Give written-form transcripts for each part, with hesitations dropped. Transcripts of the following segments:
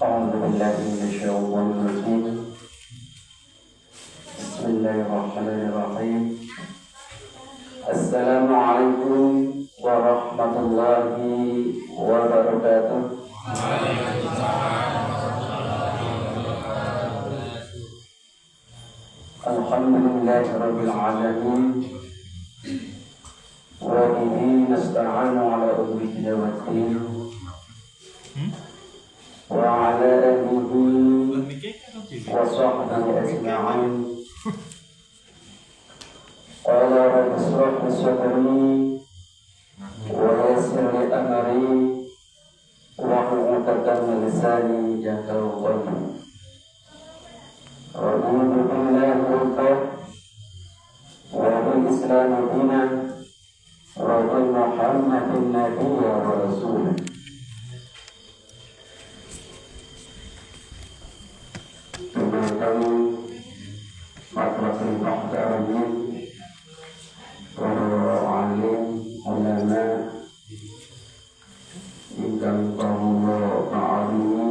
أعوذ بالله من الشيطان الرجيم بسم الله الرحمن الرحيم السلام عليكم ورحمة الله وبركاته الحمد لله رب العالمين وبه نستعين على أمور الدين والدين وعلى آله وصحبه أجمعين قال رب اشرح لي صدري ويسر لي أمري واحلل عقدة من لساني يفقهوا قولي رضيت بالله ربا وبالإسلام دينا وبمحمد نبيا ورسولا kami madrasah Muhtaramin para alim ulama ingkang kawula ma'alimi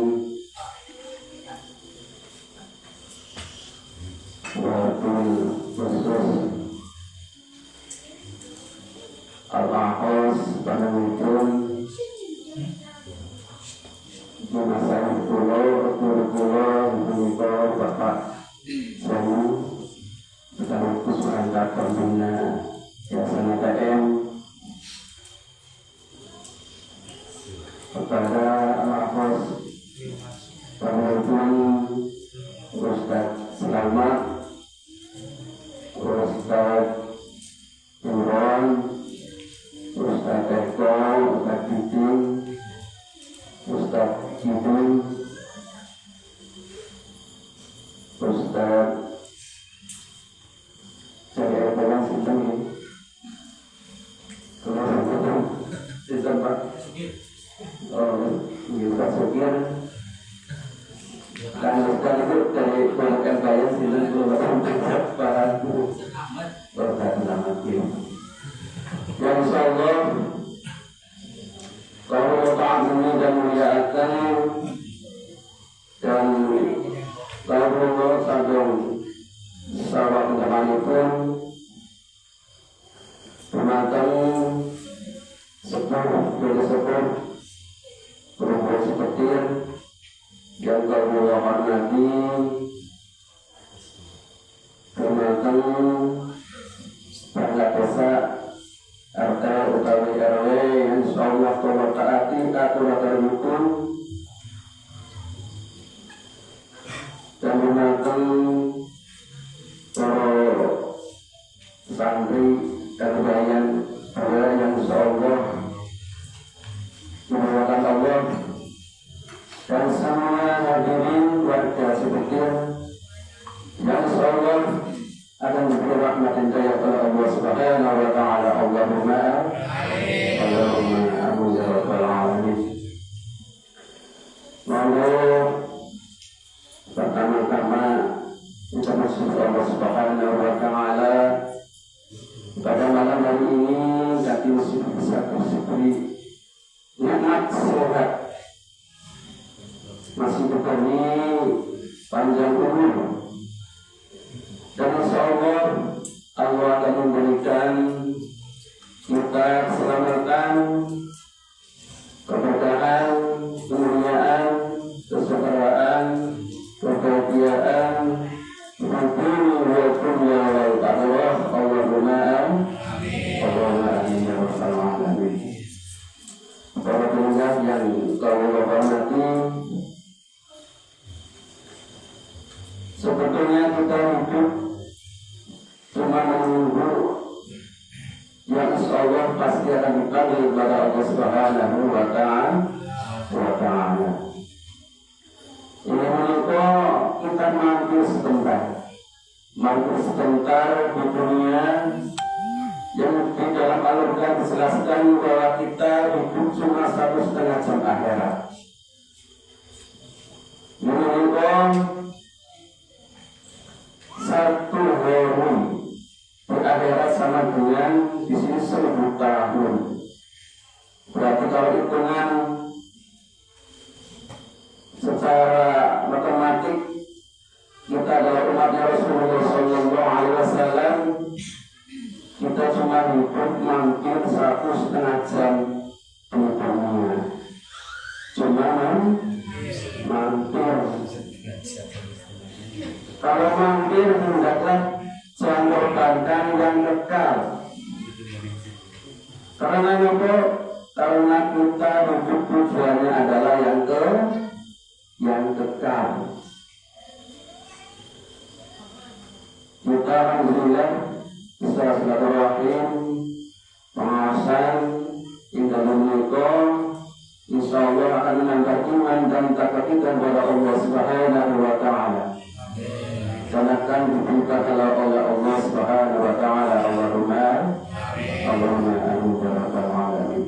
wabil khusus al-ahos panamipun masalah pulau pulau Bapak Semu sekaligus perangkat pembina Yayasan ATM kepada al-ahos panamipun Ustaz Selamat, Ustaz Imran, Ustaz Eko, Ustaz Didin, Ustaz Kidin, Ustaz saya bilang sinten ini sinten Pak Pak Sugir dan bukan itu dari keluarga saya sinten keluarga para guru keluarga selamat ini ya insyaallah kalau ta'zimi dan muliakan dan kalau sadong sahabat temanipun pematang sepuh dari sepuh perempuan seperti yang kalau hormati pematang pada desa RT utawi RW yang insyaallah kalau taati aturan hukum dan menangkan para santri dan bayan yang insyaallah memuliakan Allah dan semua hadirin warga sekitar yang insyaallah akan diberi rahmat dan cahaya oleh Allah Subhanahu wa taala. Allahumma amin ya rabbal alamin. Pertama-tama kita bersyukur Allah Subhanahu wa taala pada malam hari ini kami masih bisa bersyukuri nikmat sehat, masih diberi panjang umur, dan insyaallah Allah akan memberikan kita keselamatan, keberkahan, kemuliaan, kesejahteraan, kebahagiaan dunia wal dunya wal akhirah. Allahumma amin. Allahumma amin ya rabbal alamin. Para pendengar yang kami hormati, sebetulnya kita hidup cuma menunggu yang insyaallah pasti akan dipanggil kepada Allah Subhanahu wa taala. Ini menurut kita mampu sebentar di dunia yang di dalam Al-Quran dijelaskan bahwa kita hidup cuma 1,5 jam akhirat. Menurut satu hari di akhirat sama dengan di sini 1000 tahun. Berarti kalau hitungan secara matematik kita adalah umatnya Rasulullah SAW, kita cuma hidup mampir 1,5 jam di dunia, cuma mampir. Kalau mampir hendaklah mengorbankan yang kekal. Karena apa? Karena kita hidup tujuannya adalah yang kekal. Kita alhamdulillah secara silaturahim, pengawasan, indah menikah, insya Allah akan menambah iman dan takwa kita kepada Allah Subhanahu wa Ta'ala. Dan akan dibuka oleh Allah Subhanahu wa Ta'ala. Allahumma amin ya rabbal alamin.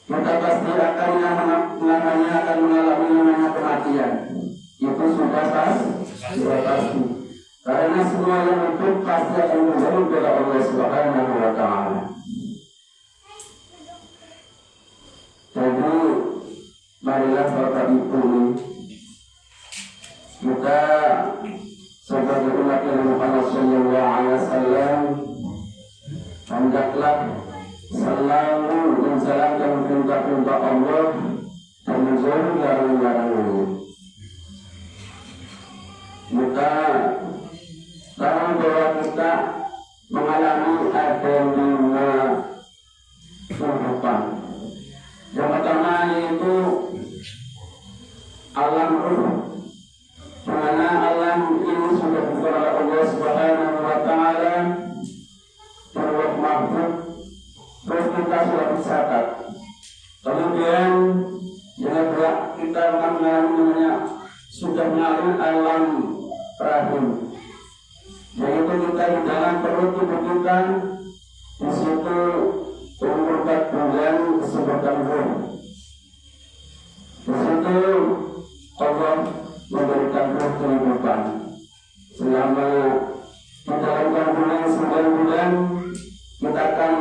Kita pasti akan mengalami kematian. Itu sudah pasti. Karena semua yang hidup pasti akan kembali kepada Allah Subhanahu wa Ta'ala. Jadi marilah Bapak Ibu, kita sebagai umat Muhammad sallallahu alaihi wasallam hendaklah selalu menjalankan perintah-perintah Allah dan menjauhi larangan-larangannya. Kita tahu bahwa kita mengalami ada 5 kehidupan. Yang pertama yaitu alam ruh, di mana alam ini sudah dibuat oleh Allah Subhanahu wa Ta'ala berwak mahfud, terus kita sudah dicatat. Kemudian yang kedua kita akan mengalami sudah melalui alam rahim, yaitu kita di dalam perut ibu kita, di situ umur 4 bulan disebutkan ruh. Di situ Allah memberikan ruh kehidupan. Selama di dalam kandungan 9 bulan kita akan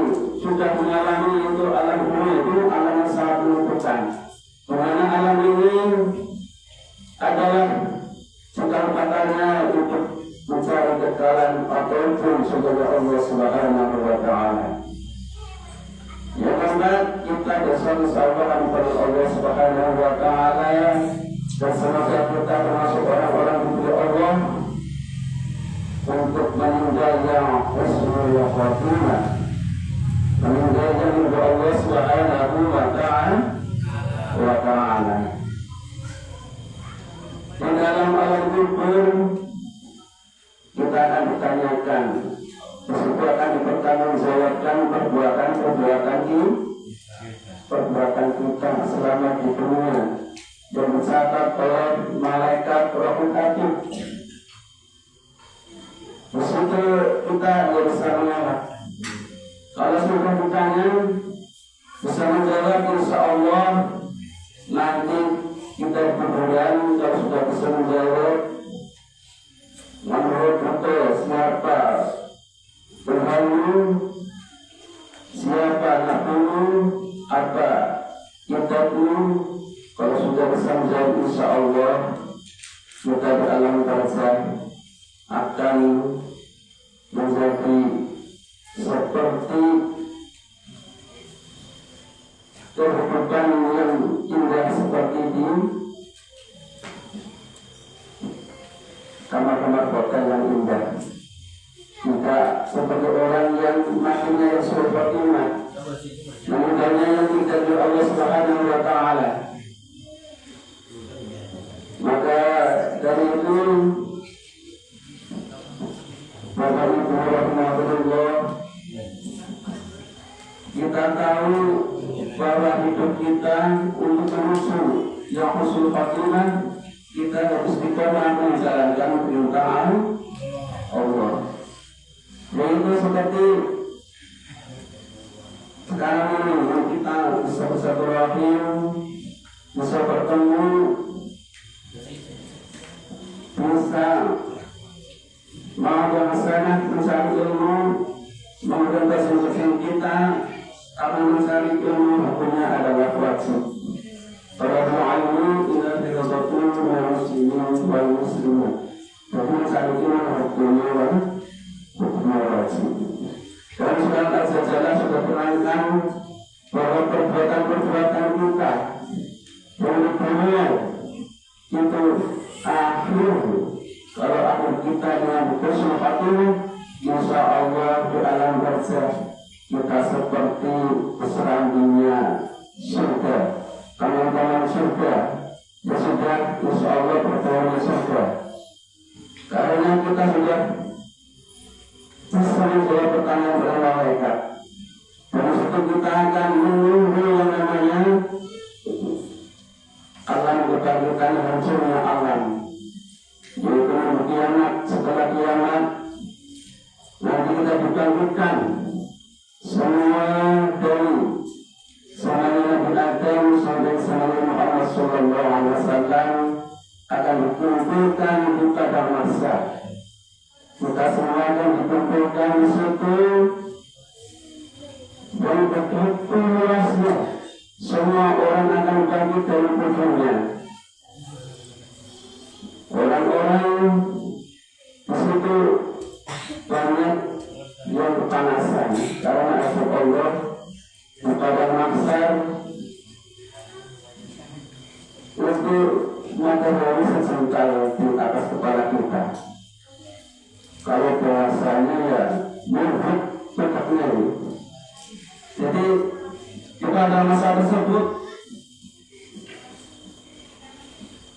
sudah mengalami itu alam ruh, itu alam yang sangat menentukan. Karena alam ini adalah cikal bakalnya untuk mencari kekalahan ataupun sebagai Allah Subhanahu wa Ta'ala. Yang keempat, kita bersama-sama kepada Allah Subhanahu wa Ta'ala, dan semoga kita termasuk orang-orang diberi Allah untuk meninggalnya husnul khatimah, meninggalnya ridha Allah Subhanahu wa Ta'ala. Di dalam alam kubur kita akan ditanyakan, disitu akan dipertanggungjawabkan perbuatan kita selama di dunia dan dicatat oleh malaikat Rahul Atib. Disitu kita bisa menjawab. Kalau sudah ditanya bisa menjawab, insya Allah nanti kita kemudian kalau sudah bisa menjawab menurut betul siapa Tuhanmu, siapa Nabimu, apa kitabmu. Kalau sudah bisa menjawab, insya Allah kita di alam barzakh akan menjadi seperti kehidupan yang indah seperti di kamar-kamar hotel yang indah. Tidak seperti orang yang matinya yang sudah beriman, meninggalnya yang tidak dari Allah Subhanahu wa Ta'ala. Maka dari itu Bapak Ibu rahmatullah, kita tahu bahwa hidup kita untuk menuju yang husnul khatimah, kita harus bisa menjalankan perintah Allah. Yaitu seperti sekarang ini kita bisa bersilaturahim, bisa bertemu, bisa mau hasanah, mencari ilmu, mengorientasi kita. Karena mencari ilmu hukumnya adalah wajib. Faradu'aini ila firadatul muslimin wal muslimin. Jadi saat ini hukumnya wajib. Dan surat Az-Zalzalah sudah terangkan bahwa perbuatan-perbuatan kita yang di dunia itu akhir. Kalau akhir kita dengan husnul khatimah, insya Allah di alam barzakh kita seperti serambinya surga, taman-taman surga. Ya sudah, insya Allah bertemu surga. Karena kita sudah sering menjawab pertanyaan oleh malaikat. Dan situ kita akan menunggu yang namanya alam kebangkitan hancurnya alam, yaitu kiamat. Setelah kiamat nanti kita dibangkitkan semua dari semuanya Nabi Adam sampai semuanya Muhammad Sallallahu Alaihi Wasallam akan dikumpulkan di padang mahsyar. Kita semua akan dikumpulkan di situ dan begitu luasnya semua orang akan bangkit dari kuburnya. Orang-orang di situ banyak yang kepanasan karena azab Allah di padang mahsyar itu matahari sejengkal di atas kepala kita. Kalau bahasanya ya murhab tegaknya. Jadi pada masa tersebut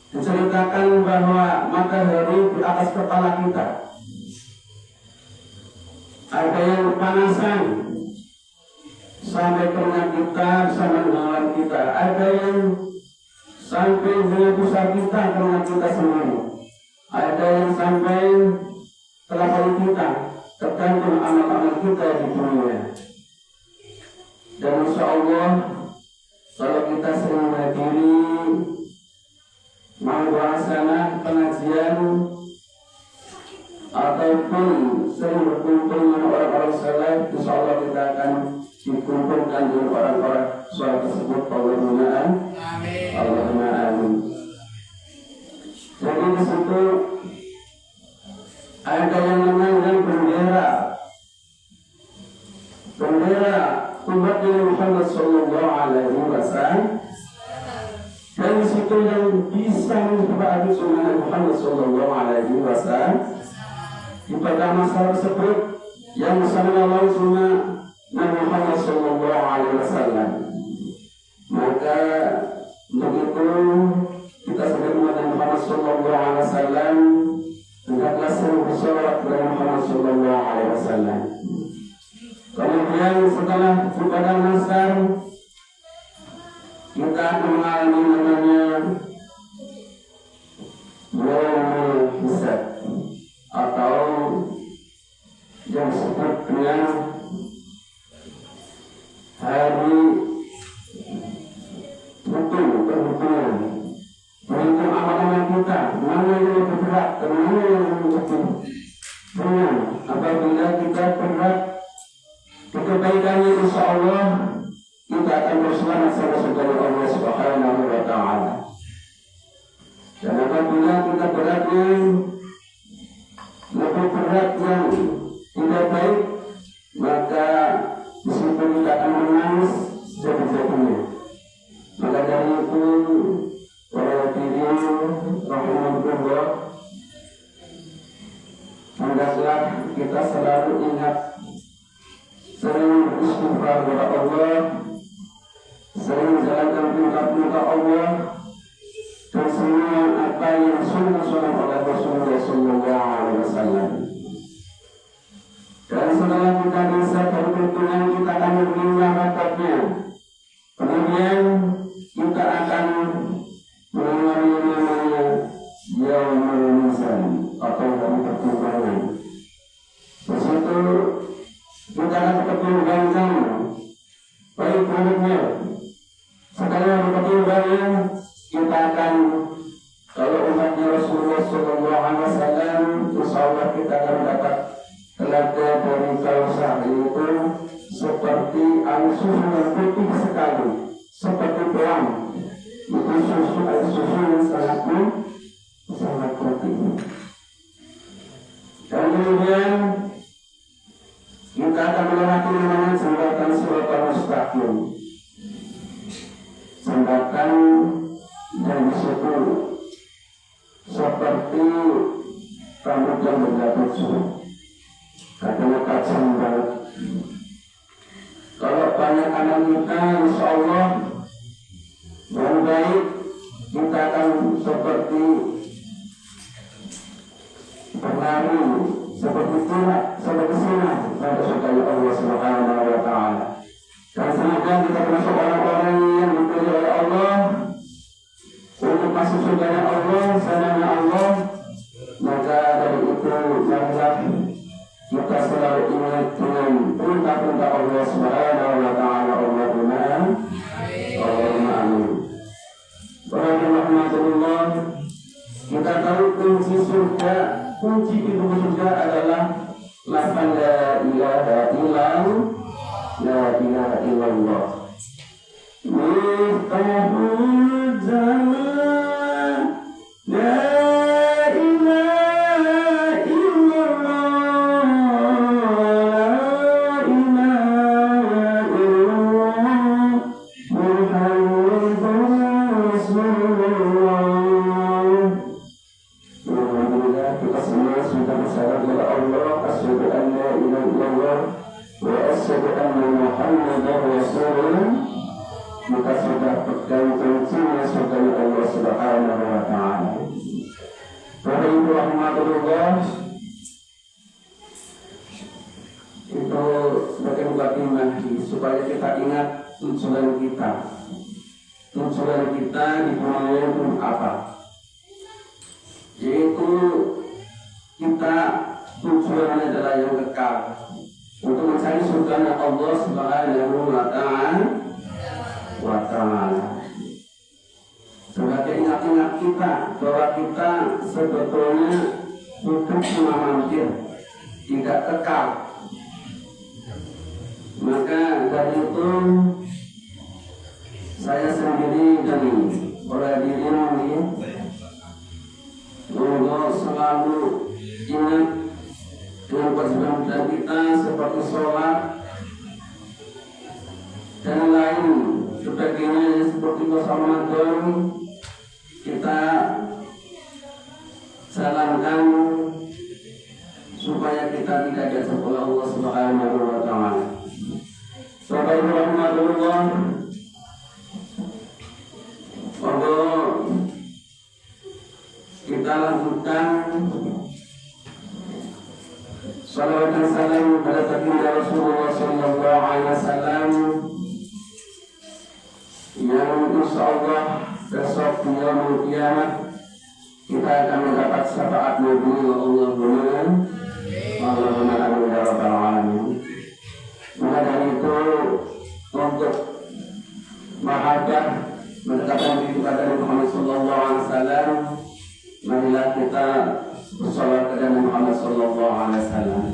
diceritakan bahwa matahari di atas kepala kita ada yang kepanasan sampai keringat kita bisa mengeluarkan kita, ada yang sampai dengan pusat kita keringat kita sendiri, ada yang sampai telapak kita, tergantung amal-amal kita di dunia. Dan insya Allah kalau kita sering menghadiri mawasana pengajian ataupun sering berkumpul dengan orang-orang saleh, insya Allah kita akan dikumpulkan dengan orang-orang saleh tersebut. Allahumma amin. Allahumma amin. Jadi di situ ada yang namanya bendera umat Muhammad Sallallahu Alaihi Wasallam, dan di situ yang bisa mengubah sunnah Muhammad Sallallahu Alaihi Wasallam di pada masa tersebut yang bersama langsung Nabi Muhammad Sallallahu Alaihi Wasallam. Maka begitu kita sebagai umat Muhammad Sallallahu Alaihi Wasallam hendaklah sering bersolawat kepada Muhammad Sallallahu Alaihi Wasallam. Kemudian setelah di padang mahsyar kita mengalami namanya yaumul hisab atau yang disebut dengan hari perhitungan, menghitung amal-amal kita, mana yang lebih berat dan mana yang lebih ringan. Apabila kita berat kebaikannya, insya Allah kita akan berselamat sama saudara Allah Subhanahu wa Ta'ala. Dan apabila kita beratnya lebih berat yang tidak baik, maka di situ kita akan menangis sejati-jatinya. Maka dari itu para hadirin rahimahullah, hendaklah kita selalu ingat, sering beristighfar kepada Allah, sering menjalankan perintah Allah, dan semua apa yang sunnah oleh Rasulullah Sallallahu Alaihi Wasallam. Dan setelah kita bisa berhitungan, kita akan menerima rapatnya. Kemudian kita akan mengalami namanya yaumul mizan atau hari pertimbangan. Di situ kita akan pertimbangkan baik buruknya. Setelah pertimbangan, kita akan, kalau umatnya Rasulullah Sallallahu Alaihi Wasallam, insya Allah kita akan dapat telaga dari Kausar, yaitu seperti air susu yang putih sekali, seperti pelang. itu susu yang sangat penting. Dan kemudian kita akan melewati namanya jembatan Siratal Mustaqim. Jembatan yang disebut seperti rambut yang berjatuh, katanya tajam banget. Kalau banyak anak kita, insya Allah yang baik, kita akan seperti berlari, seperti sinar pada surga Allah Subhanahu wa Ta'ala. Dan semoga kita termasuk orang-orang yang dipilih oleh Allah untuk masuk surganya Allah, sananya Allah. Maka dari itu marilah kita selalu ingat dengan perintah-perintah Allah Subhanahu wa Ta'ala. Allahumma amin. Rahmatullah. Kita tahu kunci surga, kunci pintu surga adalah lafaz la ilaha illallah. Miftahul jannah la ilaha illallah, la ilaha illallah, Muhammadur Rasulullah. Alhamdulillah, kita semua sudah bersyarat kepada Allah, asyhadu an la ilaha illallah wa asyhadu anna Muhammadar Rasulullah. Maka sudah pegang kuncinya surga Allah Subhanahu wa Ta'ala. Bapak Ibu rahmatullah, itu sebagai mukadimah supaya kita ingat tujuan kita. Tujuan kita di dunia itu apa? Yaitu kita tujuannya adalah yang kekal, untuk mencari surga Allah Subhanahu wa Ta'ala. Sebagai ingat-ingat kita bahwa kita sebetulnya hidup cuma mampir, tidak kekal. Maka dari itu saya sendiri dan para hadirin ini untuk selalu ingat dengan kewajiban kita seperti sholat dan lain sebagainya, seperti puasa Ramadan kita jalankan supaya kita tidak jatuh oleh Allah Subhanahu wa Ta'ala. Bapak Ibu rahmatullah, kita lanjutkan salawat dan salam pada baginda Rasulullah sallallahu alaihi wasallam yang insyaallah besok di yaumul qiyamah kita akan mendapat syafaat Nabi Allahumma amin ya rabbal alamin. Maka dari itu untuk mahabbah mendekatkan diri kepada Nabi Muhammad sallallahu alaihi wasallam, marilah kita bersalawat kepada Nabi Muhammad sallallahu alaihi wasallam.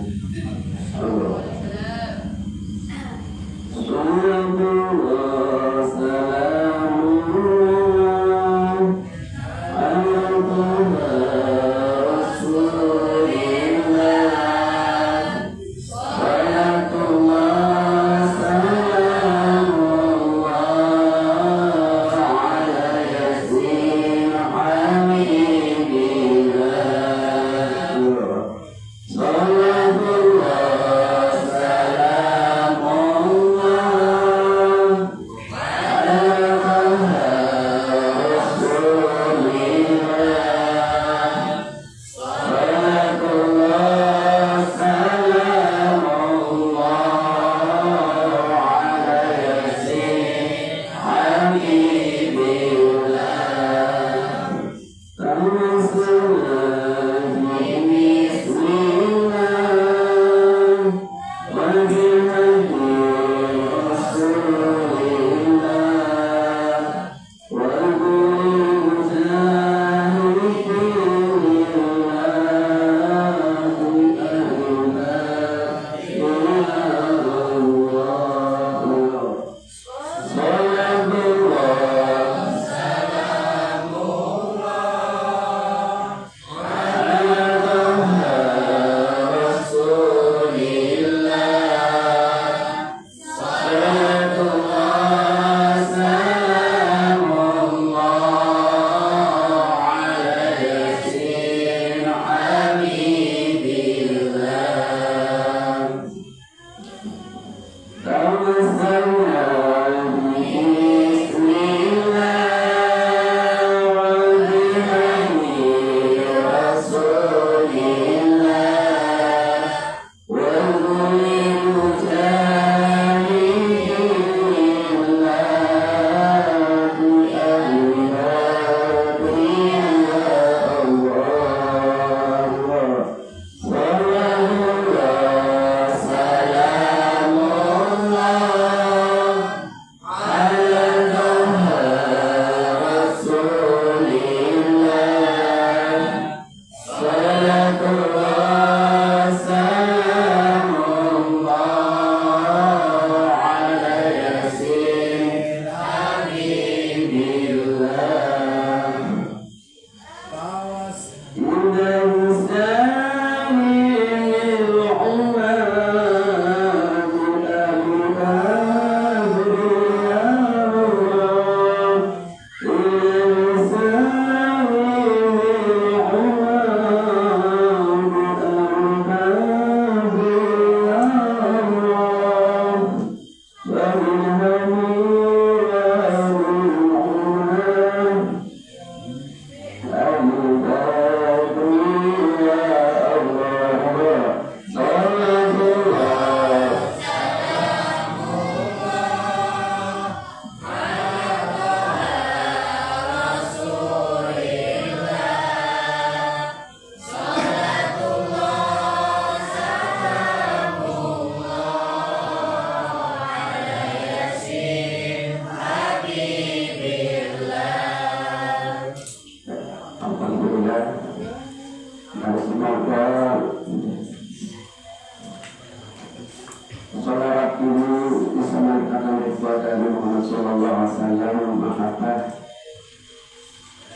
wasallam mahabbah.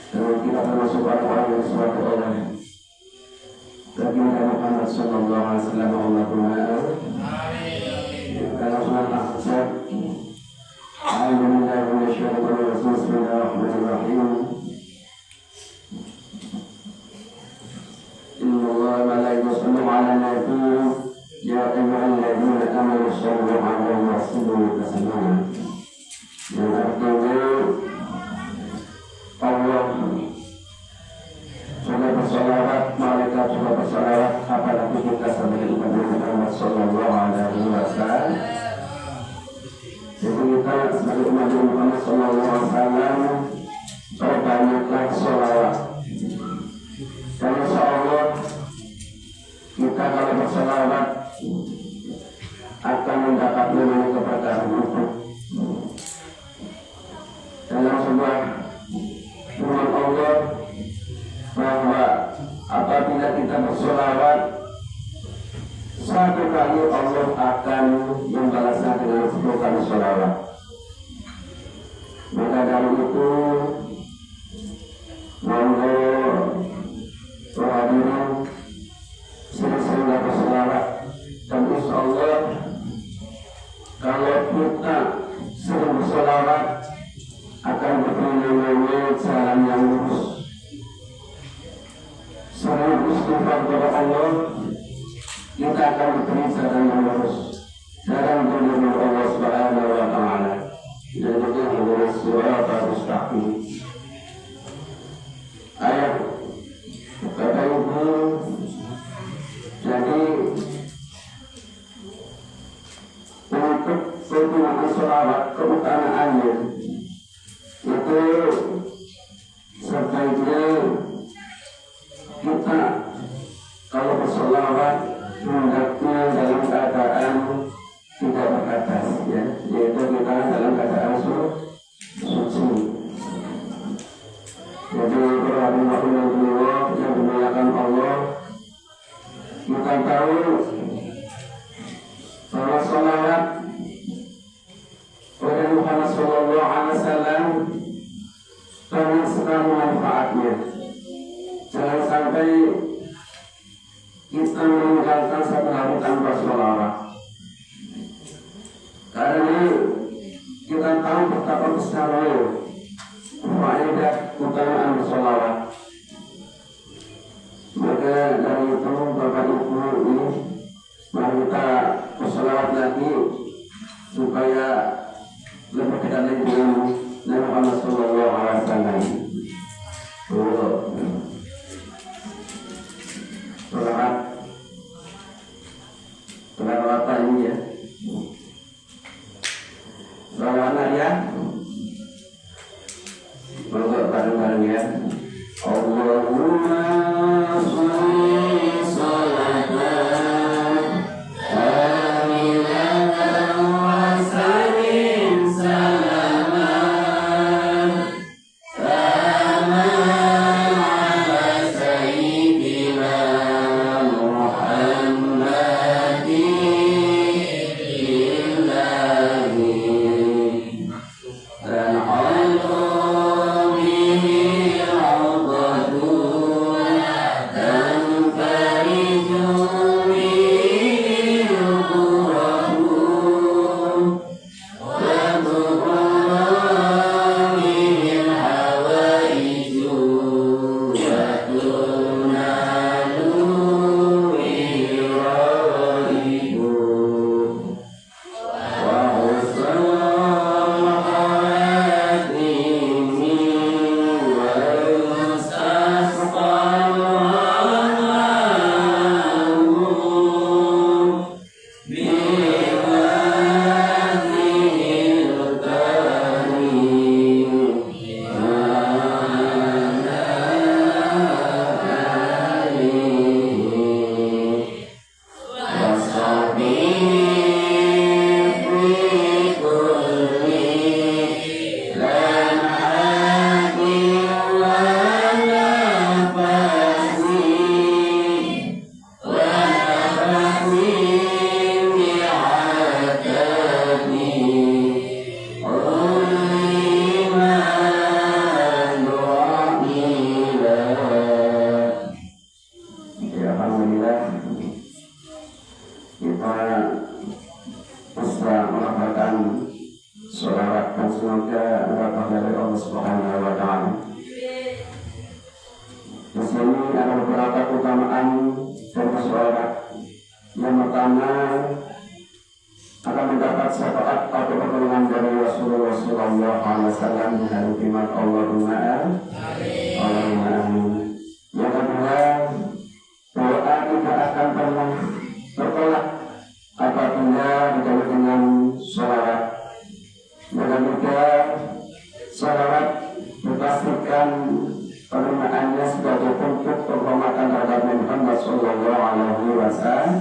Dan kita termasuk orang-orang yang suatu oleh Baginda Muhammad sallallahu alaihi wasallam. Allahumma amin. Kalau sunnah ahzab. A'udzu billahi minasyaitonir rajim. Bismillahirrahmanirrahim. Inna Allaha wa malaikatahu yusholluna 'alan nabi. Ya ayyuhalladzina amanu shallu 'alaihi wa sallimu taslima. Yang artinya Allah sudah bersolawat, malaikat sudah bersolawat, apalagi kita sebagai umat Muhammad sallallahu alaihi wasallam. Jadi kita sebagai umat Muhammad sallallahu alaihi wasallam perbanyaklah sholawat. Dan insyaallah kita kalau bersolawat akan mendapat namanya keberkahan itu. Dalam sebuah firman Allah bahwa apabila kita bersolawat satu kali Allah akan membalasnya dengan 10 kali sholawat. Maka dari itu monggo hadirin sering-sering bersolawat. Dan insya Allah kalau kita sering bersolawat akan bertemu jalan yang lurus. Sering istighfar kepada Allah, kita akan diberi jalan yang lurus, jalan menuju Allah Subhanahu wa Ta'ala. Dan itu adalah siratal mustaqim. Ayat kata Ibu, jadi untuk pertemuan sholawat keutamaannya itu sebaiknya kita kalau bersolawat hendaknya dalam keadaan tidak beratas, ya, yaitu kita dalam keadaan suci. Jadi rahimahullah yang dimuliakan Allah, kita tahu bahwa sholawat oleh Muhammad sallallahu alaihi wasallam banyak sekali manfaatnya. Jangan sampai kita meninggalkan satu hari tanpa sholawat. Karena kita tahu betapa besarnya faedah keutamaan sholawat. Maka dari itu Bapak Ibu ini mari kita bersolawat lagi supaya lebih dekat lagi dengan Nabi Muhammad sallallahu alaihi wasallam. Sholawat apa ini ya? Sholawat ya. Monggo bareng-bareng ya. Allahumma sholli sholatan kamilatan wa sallim salaman bisa melafalkan sholawat dan semoga berkah dari Allah Subhanahu wa Ta'ala. Di sini ada beberapa keutamaan dari sholawat. Yang pertama, akan mendapat syafaat atau pertolongan dari Rasulullah SAW di hari kiamat. Allahumma amin. Yang kedua, doa tidak akan pernah tertolak apabila dijalankan dengan sholawat. Yang ketiga, sholawat dipastikan penerimaannya sebagai bentuk penghormatan terhadap Muhammad Sallallahu Alaihi Wasallam.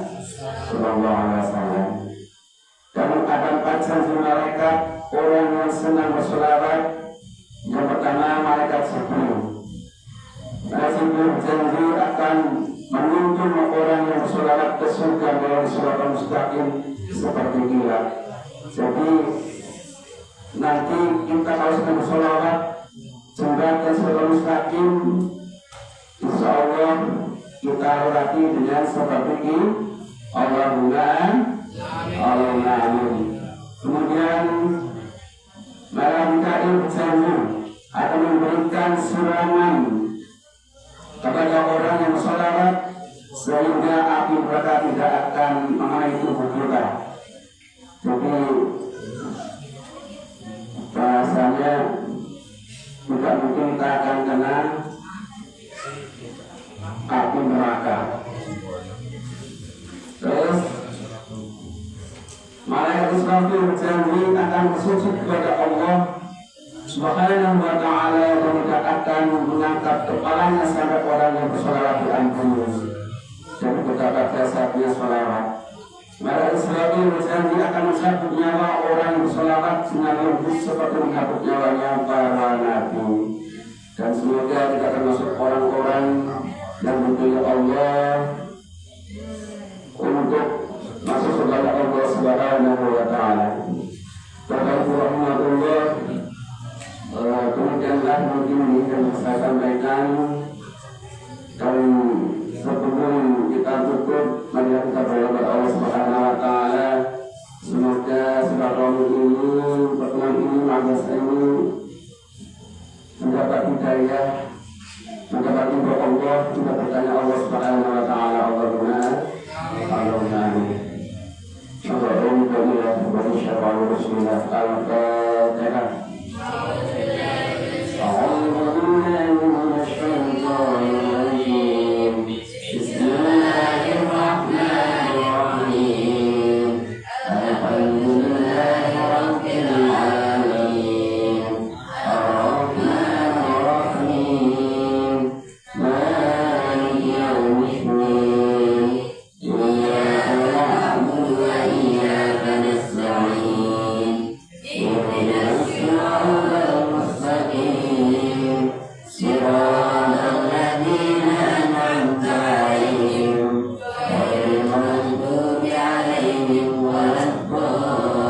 Dan ada 4 jenis malaikat orang yang senang bersolawat. Yang pertama, malaikat Jibril. Malaikat Jibril berjanji akan menuntun orang yang bersolawat ke surga melalui siratal mustaqim seperti kilat. Jadi nanti kita kalau sedang bersolawat jembatan siratal mustaqim, insya Allah kita lewati dengan seperti ini. Allahumma amin. Kemudian malaikat berjanji akan memberikan siraman kepada orang yang bersolawat sehingga api neraka tidak akan mengenai tubuh kita. Jadi bahasanya tidak mungkin kita akan kena api neraka. Terus malaikat Israfil berjanji akan bersujud kepada Allah Subhanahu wa Ta'ala dan tidak akan mengangkat kepalanya sampai orang yang bersolawat diampuni. Jadi betapa dasarnya solawat. Malaikat Israfil berjanji akan mencabut nyawa orang yang bersolawat dengan lembut seperti mencabut nyawanya para nabi. Dan semoga kita termasuk orang-orang yang dipilih Allah untuk masuk kepada Allah Subhanahu wa Ta'ala. Rahmatullah. Kemudianlah mungkin ini yang saya sampaikan. Dan sebelum kita tutup, mari kita berdoa Allah Subhanahu wa Ta'ala. Semoga silaturahmi ini, pertemuan ini, majelis ini mendapat hidayah, mendapat ridho Allah, kita bertanya Allah Subhanahu wa Ta'ala. Allahumma amin. Allahumma barik wa syafa'u rasulillah al-Fatihah. A'udzu billahi minasy syaithanir rajim. Bismillahirrahmanirrahim. Alhamdulillahi rabbil alamin. Ar-Rahmanir Rahim. Maliki yaumiddin. Iyyaka na'budu wa iyyaka nasta'in. Ihdinas siratal mustaqim. Siratal ladzina an'amta 'alaihim ghairil maghdubi 'alaihim waladdallin.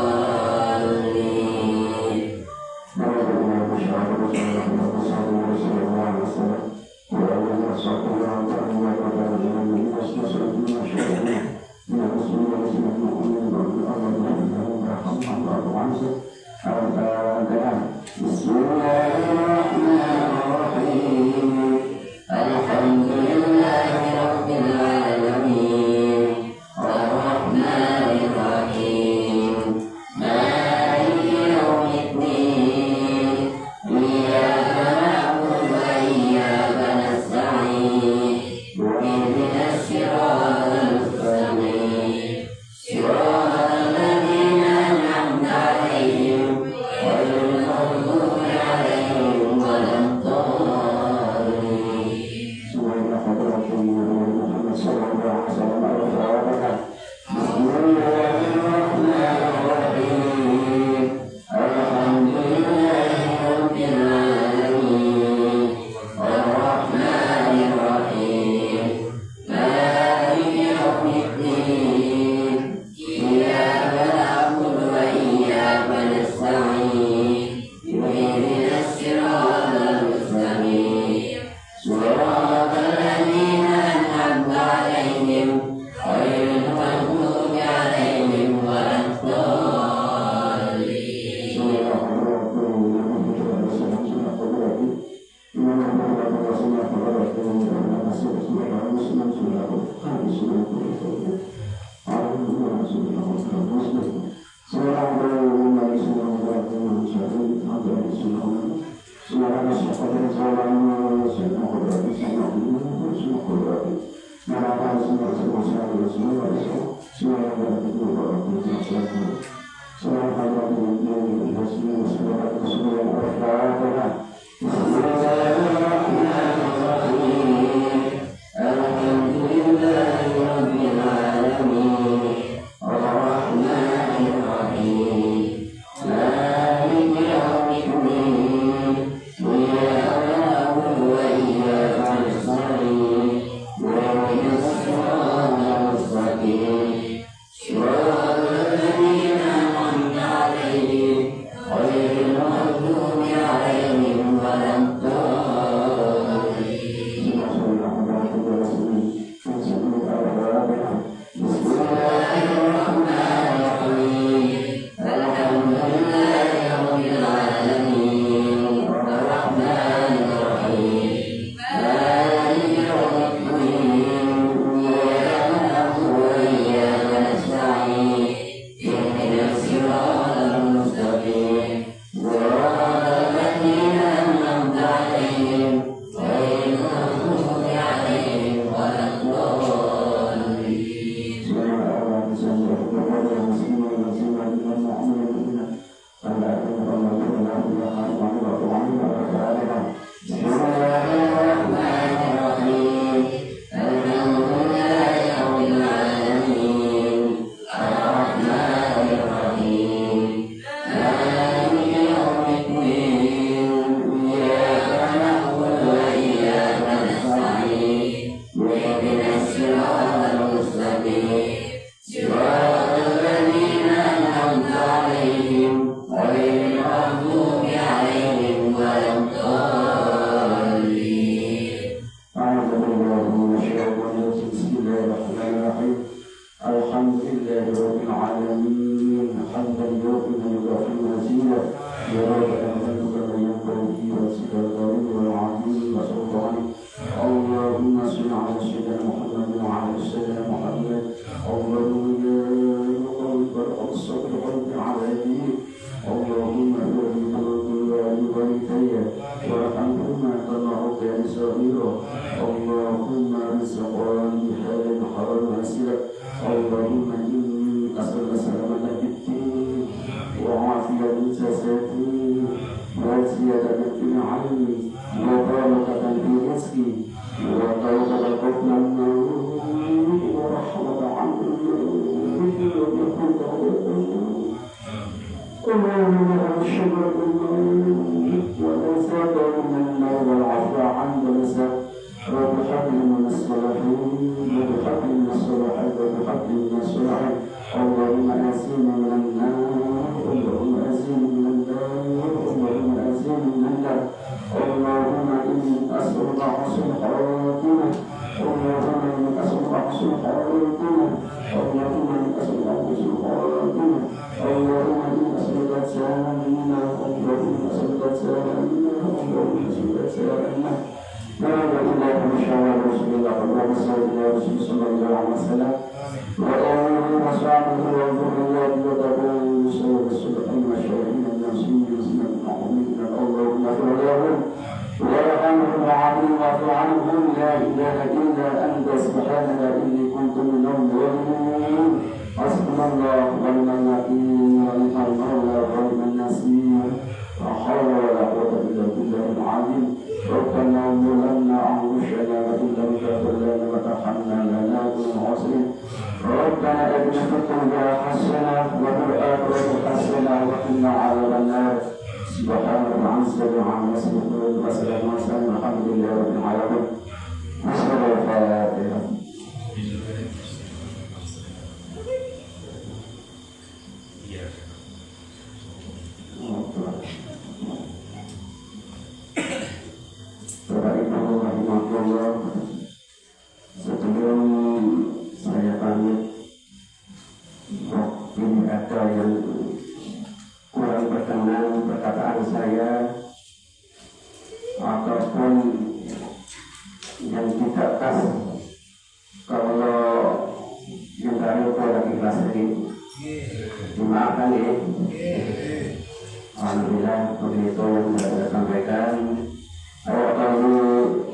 Alhamdulillah begitu saya sampaikan.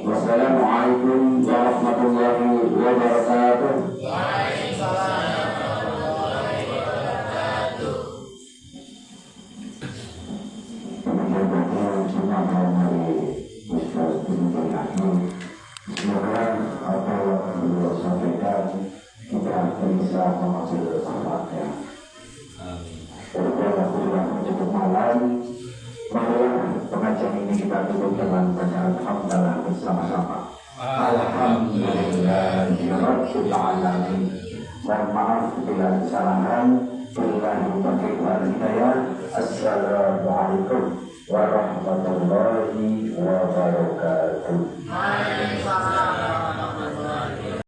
Wassalamualaikum warahmatullahi wabarakatuh. Semoga apa yang beliau sampaikan kita bisa mengambil manfaatnya. Daripada pulang cukup malam, marilah pengajian ini kita tutup dengan bacaan hamdalah bersama-sama. Alhamdulillahirabbil alamin. Mohon maaf bila ada kesalahan. Billahi taufiq wal hidayah. Assalamualaikum warahmatullahi wabarakatuh.